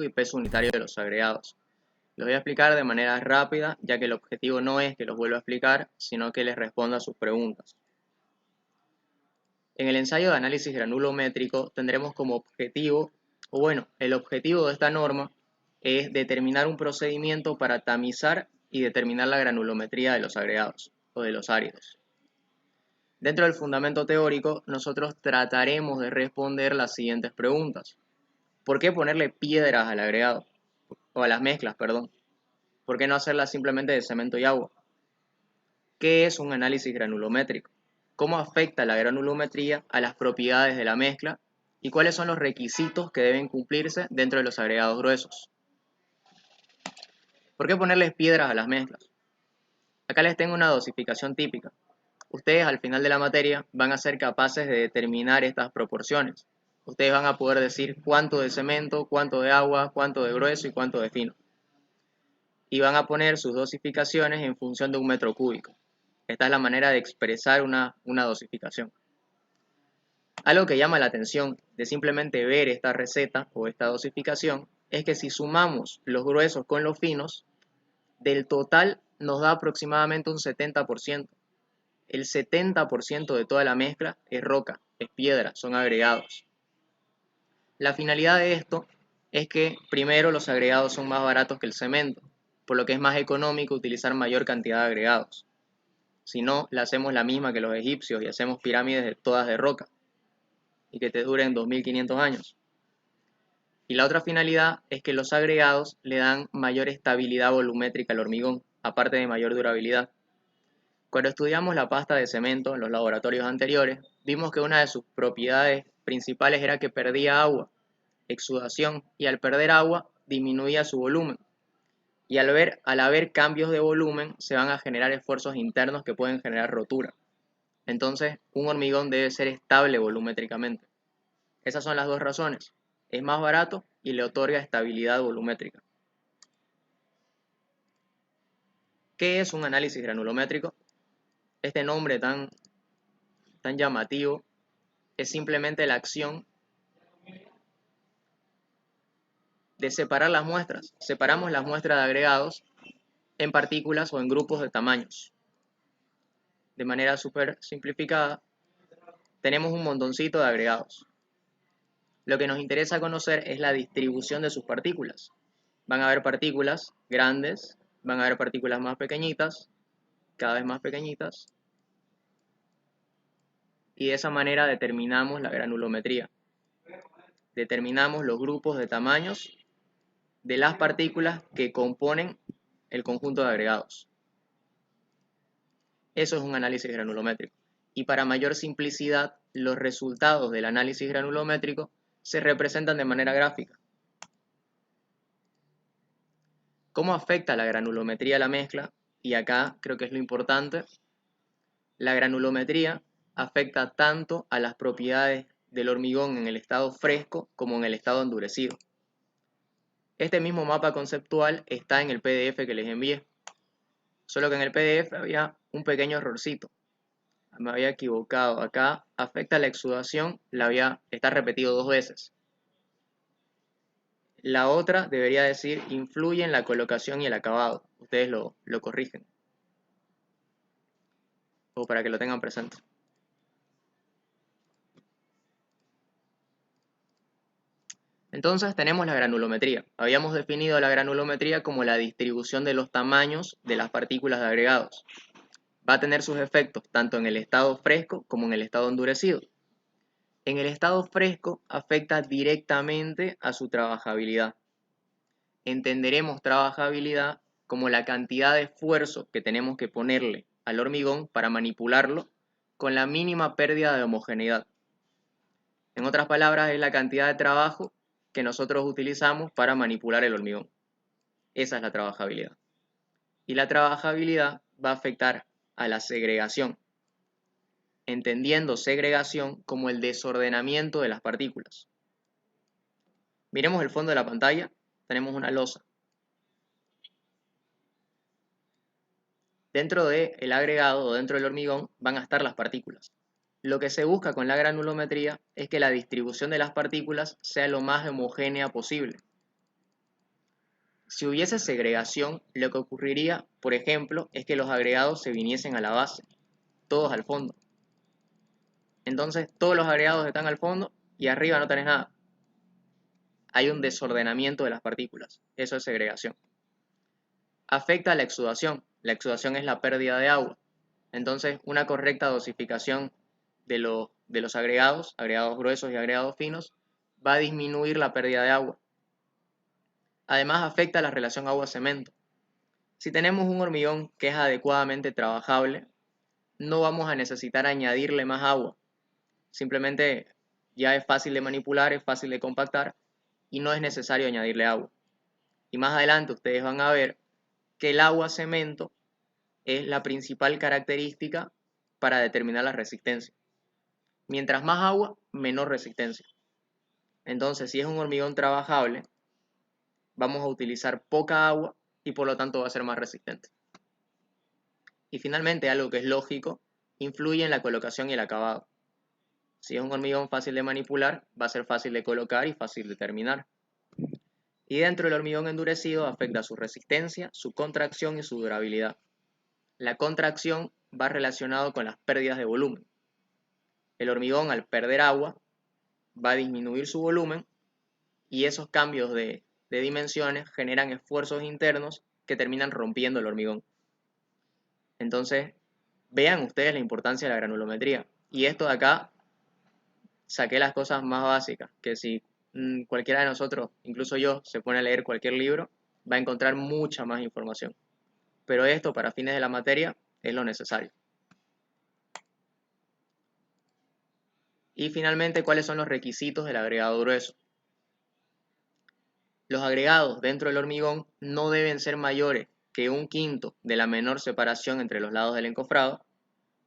y peso unitario de los agregados. Los voy a explicar de manera rápida, ya que el objetivo no es que los vuelva a explicar, sino que les responda a sus preguntas. En el ensayo de análisis granulométrico tendremos como objetivo, el objetivo de esta norma es determinar un procedimiento para tamizar y determinar la granulometría de los agregados o de los áridos. Dentro del fundamento teórico, nosotros trataremos de responder las siguientes preguntas. ¿Por qué ponerle piedras al agregado? O a las mezclas, perdón. ¿Por qué no hacerlas simplemente de cemento y agua? ¿Qué es un análisis granulométrico? ¿Cómo afecta la granulometría a las propiedades de la mezcla? ¿Y cuáles son los requisitos que deben cumplirse dentro de los agregados gruesos? ¿Por qué ponerles piedras a las mezclas? Acá les tengo una dosificación típica. Ustedes al final de la materia van a ser capaces de determinar estas proporciones. Ustedes van a poder decir cuánto de cemento, cuánto de agua, cuánto de grueso y cuánto de fino. Y van a poner sus dosificaciones en función de un metro cúbico. Esta es la manera de expresar una dosificación. Algo que llama la atención de simplemente ver esta receta o esta dosificación es que si sumamos los gruesos con los finos, del total nos da aproximadamente un 70%. El 70% de toda la mezcla es roca, es piedra, son agregados. La finalidad de esto es que primero los agregados son más baratos que el cemento, por lo que es más económico utilizar mayor cantidad de agregados. Si no, le hacemos la misma que los egipcios y hacemos pirámides todas de roca y que te duren 2500 años. Y la otra finalidad es que los agregados le dan mayor estabilidad volumétrica al hormigón, aparte de mayor durabilidad. Cuando estudiamos la pasta de cemento en los laboratorios anteriores, vimos que una de sus propiedades principales era que perdía agua, exudación, y al perder agua disminuía su volumen. Y al haber cambios de volumen, se van a generar esfuerzos internos que pueden generar rotura. Entonces, un hormigón debe ser estable volumétricamente. Esas son las dos razones. Es más barato y le otorga estabilidad volumétrica. ¿Qué es un análisis granulométrico? Este nombre tan llamativo es simplemente la acción de separar las muestras. Separamos las muestras de agregados en partículas o en grupos de tamaños. De manera súper simplificada, tenemos un montoncito de agregados. Lo que nos interesa conocer es la distribución de sus partículas. Van a haber partículas grandes, van a haber partículas más pequeñitas, cada vez más pequeñitas, y de esa manera determinamos la granulometría. Determinamos los grupos de tamaños de las partículas que componen el conjunto de agregados. Eso es un análisis granulométrico. Y para mayor simplicidad, los resultados del análisis granulométrico se representan de manera gráfica. ¿Cómo afecta la granulometría a la mezcla? Y acá creo que es lo importante. La granulometría afecta tanto a las propiedades del hormigón en el estado fresco como en el estado endurecido. Este mismo mapa conceptual está en el PDF que les envié. Solo que en el PDF había un pequeño errorcito. Me había equivocado. Acá afecta la exudación, está repetido 2 veces. La otra debería decir influye en la colocación y el acabado. Ustedes lo corrigen. O para que lo tengan presente. Entonces tenemos la granulometría. Habíamos definido la granulometría como la distribución de los tamaños de las partículas de agregados. Va a tener sus efectos tanto en el estado fresco como en el estado endurecido. En el estado fresco afecta directamente a su trabajabilidad. Entenderemos trabajabilidad como la cantidad de esfuerzo que tenemos que ponerle al hormigón para manipularlo con la mínima pérdida de homogeneidad. En otras palabras, es la cantidad de trabajo que nosotros utilizamos para manipular el hormigón. Esa es la trabajabilidad. Y la trabajabilidad va a afectar a la segregación, entendiendo segregación como el desordenamiento de las partículas. Miremos el fondo de la pantalla, tenemos una losa. Dentro del agregado o dentro del hormigón van a estar las partículas. Lo que se busca con la granulometría es que la distribución de las partículas sea lo más homogénea posible. Si hubiese segregación, lo que ocurriría, por ejemplo, es que los agregados se viniesen a la base, todos al fondo. Entonces, todos los agregados están al fondo y arriba no tenés nada. Hay un desordenamiento de las partículas. Eso es segregación. Afecta a la exudación. La exudación es la pérdida de agua. Entonces, una correcta dosificación de los agregados gruesos y agregados finos, va a disminuir la pérdida de agua. Además, afecta la relación agua-cemento. Si tenemos un hormigón que es adecuadamente trabajable, no vamos a necesitar añadirle más agua. Simplemente ya es fácil de manipular, es fácil de compactar y no es necesario añadirle agua. Y más adelante ustedes van a ver que el agua-cemento es la principal característica para determinar la resistencia. Mientras más agua, menor resistencia. Entonces, si es un hormigón trabajable, vamos a utilizar poca agua y por lo tanto va a ser más resistente. Y finalmente, algo que es lógico, influye en la colocación y el acabado. Si es un hormigón fácil de manipular, va a ser fácil de colocar y fácil de terminar. Y dentro del hormigón endurecido afecta su resistencia, su contracción y su durabilidad. La contracción va relacionado con las pérdidas de volumen. El hormigón, al perder agua, va a disminuir su volumen y esos cambios de dimensiones generan esfuerzos internos que terminan rompiendo el hormigón. Entonces, vean ustedes la importancia de la granulometría. Y esto de acá, saqué las cosas más básicas, que si cualquiera de nosotros, incluso yo, se pone a leer cualquier libro, va a encontrar mucha más información. Pero esto, para fines de la materia, es lo necesario. Y finalmente, ¿cuáles son los requisitos del agregado grueso? Los agregados dentro del hormigón no deben ser mayores que 1/5 de la menor separación entre los lados del encofrado,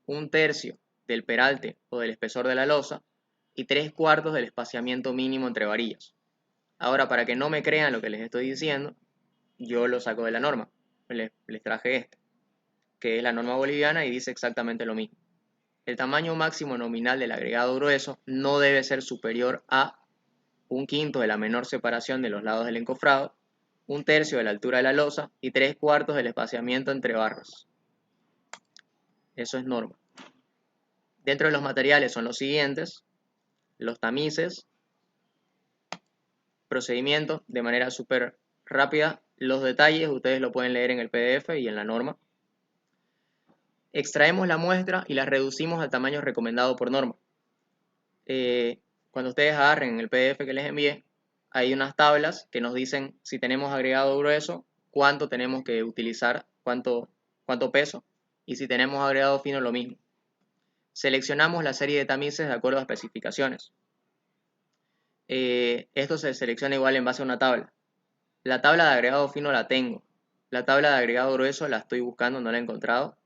1/3 del peralte o del espesor de la losa y 3/4 del espaciamiento mínimo entre varillas. Ahora, para que no me crean lo que les estoy diciendo, yo lo saco de la norma. Les traje este, que es la norma boliviana y dice exactamente lo mismo. El tamaño máximo nominal del agregado grueso no debe ser superior a 1/5 de la menor separación de los lados del encofrado, 1/3 de la altura de la losa y 3/4 del espaciamiento entre barras. Eso es norma. Dentro de los materiales son los siguientes: los tamices, procedimiento de manera súper rápida. Los detalles ustedes lo pueden leer en el PDF y en la norma. Extraemos la muestra y la reducimos al tamaño recomendado por norma. Cuando ustedes agarren el PDF que les envié, hay unas tablas que nos dicen si tenemos agregado grueso, cuánto tenemos que utilizar, cuánto peso, y si tenemos agregado fino, lo mismo. Seleccionamos la serie de tamices de acuerdo a especificaciones. Esto se selecciona igual en base a una tabla. La tabla de agregado fino la tengo. La tabla de agregado grueso la estoy buscando, no la he encontrado.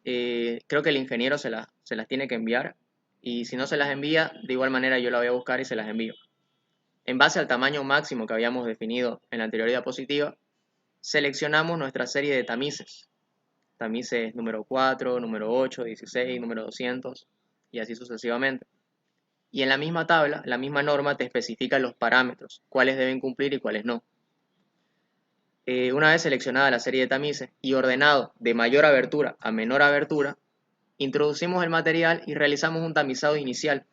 Creo que el ingeniero se las tiene que enviar. Y si no se las envía, de igual manera yo la voy a buscar y se las envío. En base al tamaño máximo que habíamos definido en la anterior diapositiva, seleccionamos nuestra serie de tamices. Tamices número 4, número 8, 16, número 200 y así sucesivamente. Y en la misma tabla, la misma norma te especifica los parámetros, cuáles deben cumplir y cuáles no. Una vez seleccionada la serie de tamices y ordenado de mayor abertura a menor abertura, introducimos el material y realizamos un tamizado inicial.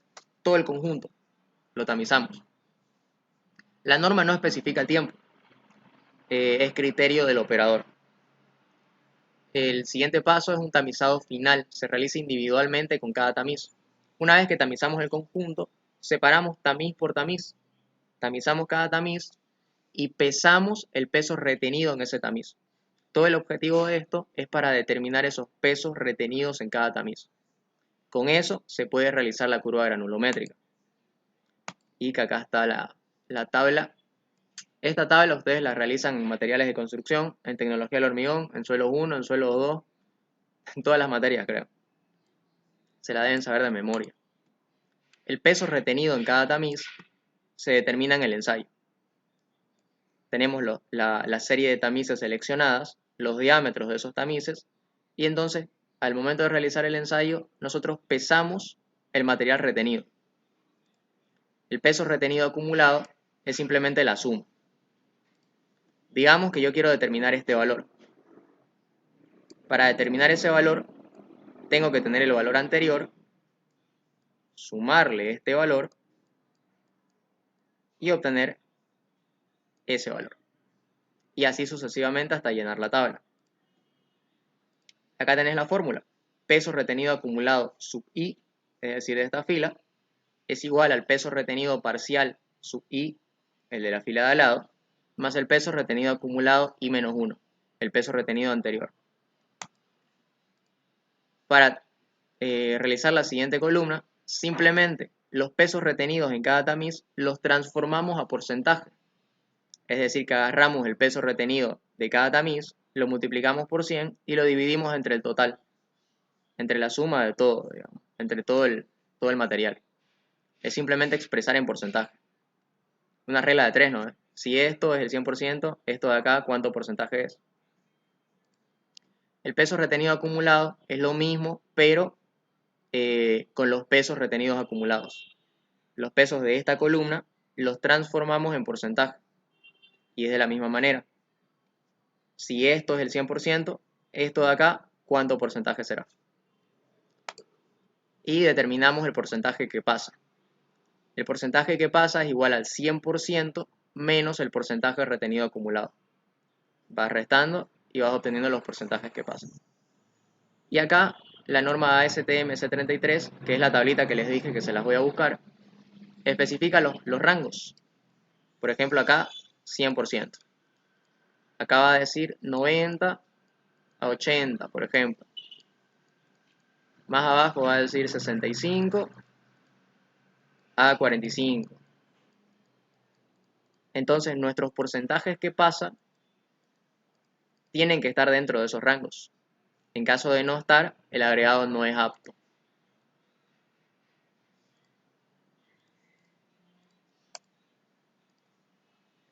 Todo el conjunto lo tamizamos. La norma no especifica el tiempo, es criterio del operador. El siguiente paso es un tamizado final, se realiza individualmente con cada tamiz. Una vez que tamizamos el conjunto, separamos tamiz por tamiz, tamizamos cada tamiz y pesamos el peso retenido en ese tamiz. Todo el objetivo de esto es para determinar esos pesos retenidos en cada tamiz. Con eso se puede realizar la curva granulométrica. Y que acá está la tabla. Esta tabla ustedes la realizan en materiales de construcción, en tecnología del hormigón, en suelo 1, en suelo 2, en todas las materias creo. Se la deben saber de memoria. El peso retenido en cada tamiz se determina en el ensayo. Tenemos la serie de tamices seleccionadas, los diámetros de esos tamices, y entonces al momento de realizar el ensayo nosotros pesamos el material retenido. El peso retenido acumulado es simplemente la suma Digamos que yo quiero determinar este valor. Para determinar ese valor, tengo que tener el valor anterior, sumarle este valor y obtener ese valor. Y así sucesivamente hasta llenar la tabla. Acá tenés la fórmula. Peso retenido acumulado sub i, es decir, de esta fila, es igual al peso retenido parcial sub i, el de la fila de al lado, más el peso retenido acumulado i menos 1, el peso retenido anterior. Para realizar la siguiente columna, simplemente los pesos retenidos en cada tamiz los transformamos a porcentaje. Es decir, que agarramos el peso retenido de cada tamiz, lo multiplicamos por 100 y lo dividimos entre el total, entre la suma de todo, digamos, entre todo el material. Es simplemente expresar en porcentaje. Una regla de 3, ¿no? Si esto es el 100%, esto de acá, ¿cuánto porcentaje es? El peso retenido acumulado es lo mismo, pero con los pesos retenidos acumulados. Los pesos de esta columna los transformamos en porcentaje. Y es de la misma manera. Si esto es el 100%, esto de acá, ¿cuánto porcentaje será? Y determinamos el porcentaje que pasa. El porcentaje que pasa es igual al 100% menos el porcentaje retenido acumulado. Vas restando y vas obteniendo los porcentajes que pasan. Y acá la norma ASTM C33, que es la tablita que les dije que se las voy a buscar, especifica los rangos. Por ejemplo, acá 100%. Acá va a decir 90 a 80, por ejemplo. Más abajo va a decir 65 a 45. Entonces nuestros porcentajes que pasan tienen que estar dentro de esos rangos. En caso de no estar, el agregado no es apto.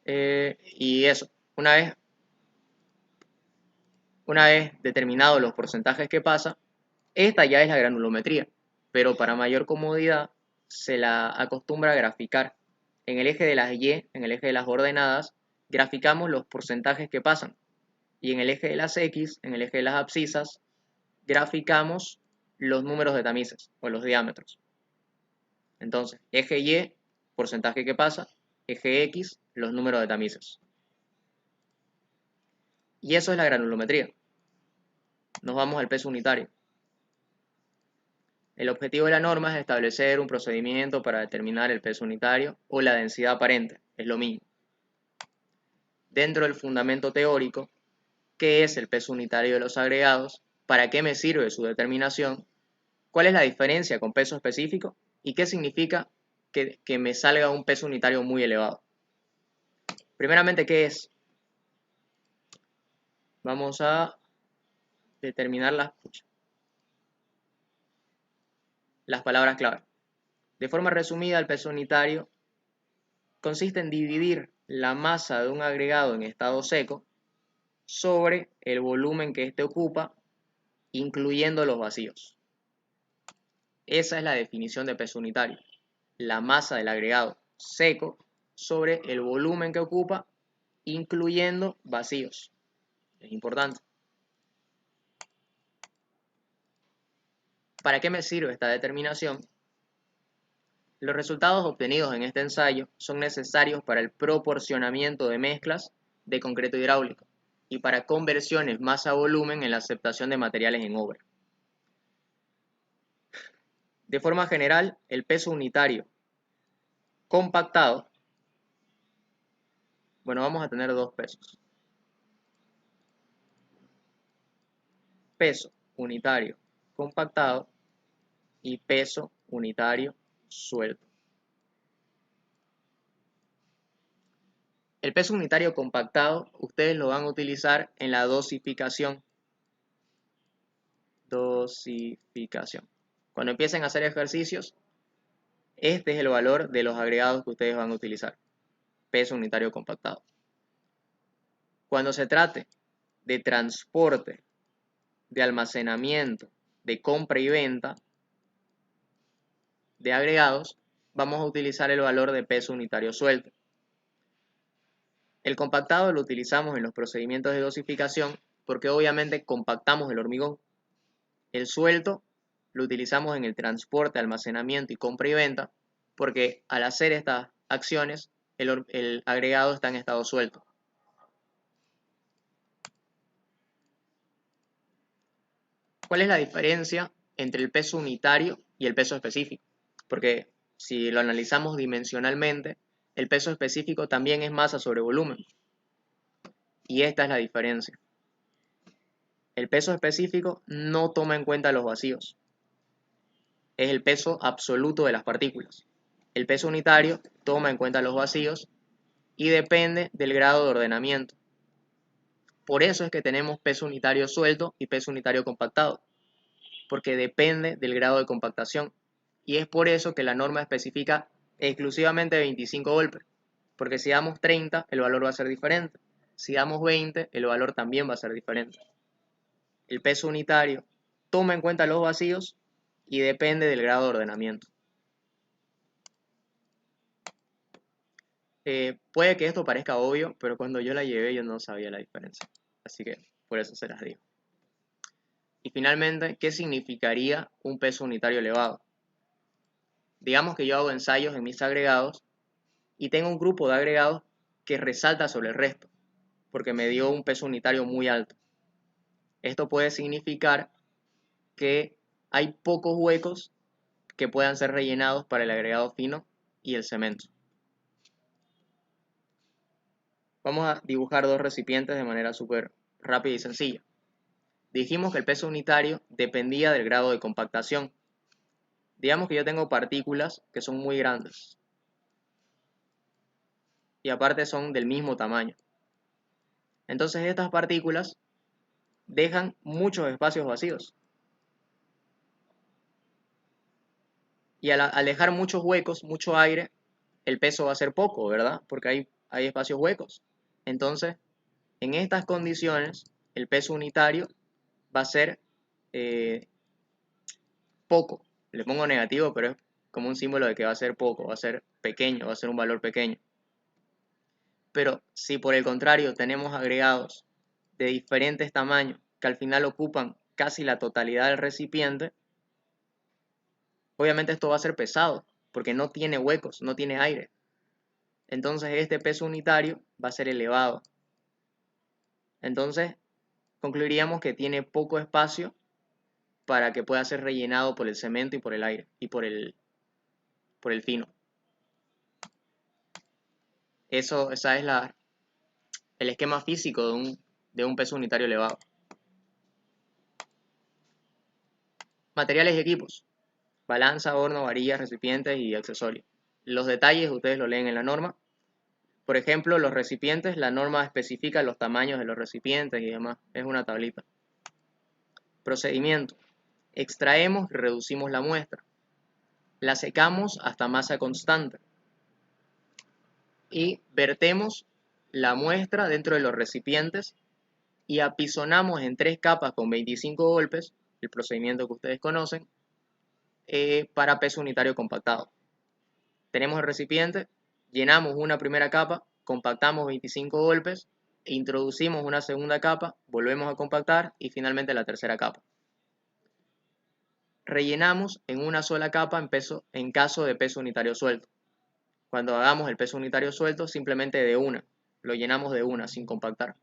Y eso, una vez determinados los porcentajes que pasa, esta ya es la granulometría, pero para mayor comodidad se la acostumbra a graficar. En el eje de las Y, en el eje de las ordenadas, graficamos los porcentajes que pasan. Y en el eje de las X, en el eje de las abscisas, graficamos los números de tamices o los diámetros. Entonces, eje Y, porcentaje que pasa, eje X, los números de tamices. Y eso es la granulometría. Nos vamos al peso unitario. El objetivo de la norma es establecer un procedimiento para determinar el peso unitario o la densidad aparente, es lo mismo. Dentro del fundamento teórico, ¿qué es el peso unitario de los agregados? ¿Para qué me sirve su determinación? ¿Cuál es la diferencia con peso específico? ¿Y qué significa que me salga un peso unitario muy elevado? Primeramente, ¿qué es? Vamos a determinar las palabras clave. De forma resumida, el peso unitario consiste en dividir la masa de un agregado en estado seco sobre el volumen que éste ocupa, incluyendo los vacíos. Esa es la definición de peso unitario. La masa del agregado seco sobre el volumen que ocupa, incluyendo vacíos. Es importante. ¿Para qué me sirve esta determinación? Los resultados obtenidos en este ensayo son necesarios para el proporcionamiento de mezclas de concreto hidráulico y para conversiones masa-volumen en la aceptación de materiales en obra. De forma general, el peso unitario compactado, bueno, vamos a tener dos pesos. Peso unitario compactado y peso unitario suelto. El peso unitario compactado, ustedes lo van a utilizar en la dosificación. Cuando empiecen a hacer ejercicios, este es el valor de los agregados que ustedes van a utilizar. Peso unitario compactado. Cuando se trate de transporte, de almacenamiento, de compra y venta de agregados, vamos a utilizar el valor de peso unitario suelto. El compactado lo utilizamos en los procedimientos de dosificación porque obviamente compactamos el hormigón. El suelto lo utilizamos en el transporte, almacenamiento y compra y venta porque al hacer estas acciones el agregado está en estado suelto. ¿Cuál es la diferencia entre el peso unitario y el peso específico? Porque si lo analizamos dimensionalmente, el peso específico también es masa sobre volumen. Y esta es la diferencia. El peso específico no toma en cuenta los vacíos. Es el peso absoluto de las partículas. El peso unitario toma en cuenta los vacíos y depende del grado de ordenamiento. Por eso es que tenemos peso unitario suelto y peso unitario compactado, porque depende del grado de compactación. Y es por eso que la norma especifica exclusivamente 25 golpes, porque si damos 30 el valor va a ser diferente, si damos 20 el valor también va a ser diferente. El peso unitario toma en cuenta los vacíos y depende del grado de ordenamiento. Puede que esto parezca obvio, pero cuando yo la llevé yo no sabía la diferencia, así que por eso se las digo. Y finalmente, ¿qué significaría un peso unitario elevado? Digamos que yo hago ensayos en mis agregados y tengo un grupo de agregados que resalta sobre el resto, porque me dio un peso unitario muy alto. Esto puede significar que hay pocos huecos que puedan ser rellenados para el agregado fino y el cemento. Vamos a dibujar dos recipientes de manera súper rápida y sencilla. Dijimos que el peso unitario dependía del grado de compactación. Digamos que yo tengo partículas que son muy grandes y aparte son del mismo tamaño. Entonces estas partículas dejan muchos espacios vacíos. Y al dejar muchos huecos, mucho aire, el peso va a ser poco, ¿verdad? Porque hay espacios huecos. Entonces, en estas condiciones, el peso unitario va a ser poco. Le pongo negativo, pero es como un símbolo de que va a ser poco, va a ser pequeño, va a ser un valor pequeño. Pero si por el contrario tenemos agregados de diferentes tamaños que al final ocupan casi la totalidad del recipiente, obviamente esto va a ser pesado, porque no tiene huecos, no tiene aire. Entonces este peso unitario va a ser elevado. Entonces concluiríamos que tiene poco espacio para que pueda ser rellenado por el cemento y por el aire y por el fino. Esa es el esquema físico de un peso unitario elevado. Materiales y equipos. Balanza, horno, varillas, recipientes y accesorios. Los detalles ustedes lo leen en la norma. Por ejemplo, los recipientes, la norma especifica los tamaños de los recipientes y demás. Es una tablita. Procedimiento. Extraemos y reducimos la muestra. La secamos hasta masa constante. Y vertemos la muestra dentro de los recipientes y apisonamos en 3 capas con 25 golpes, el procedimiento que ustedes conocen, para peso unitario compactado. Tenemos el recipiente, llenamos una primera capa, compactamos 25 golpes, e introducimos una segunda capa, volvemos a compactar y finalmente la tercera capa. Rellenamos en una sola capa en caso de peso unitario suelto. Cuando hagamos el peso unitario suelto, simplemente de una, lo llenamos de una sin compactar.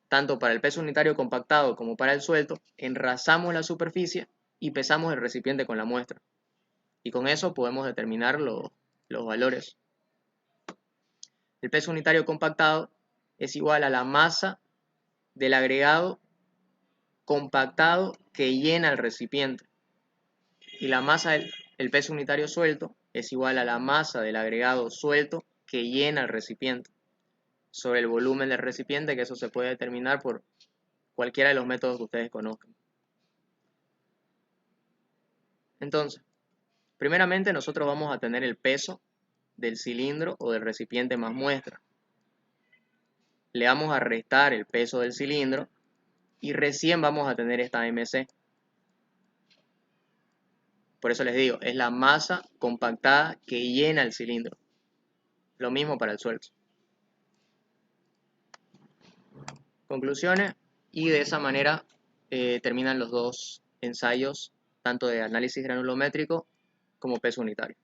Tanto para el peso unitario compactado como para el suelto, enrasamos la superficie y pesamos el recipiente con la muestra. Y con eso podemos determinar los valores. El peso unitario compactado es igual a la masa del agregado compactado que llena el recipiente. Y la masa del peso unitario suelto es igual a la masa del agregado suelto que llena el recipiente sobre el volumen del recipiente, que eso se puede determinar por cualquiera de los métodos que ustedes conozcan. Entonces, primeramente nosotros vamos a tener el peso del cilindro o del recipiente más muestra. Le vamos a restar el peso del cilindro y recién vamos a tener esta MC. Por eso les digo, es la masa compactada que llena el cilindro. Lo mismo para el suelto. conclusiones y de esa manera terminan los dos ensayos, tanto de análisis granulométrico como peso unitario.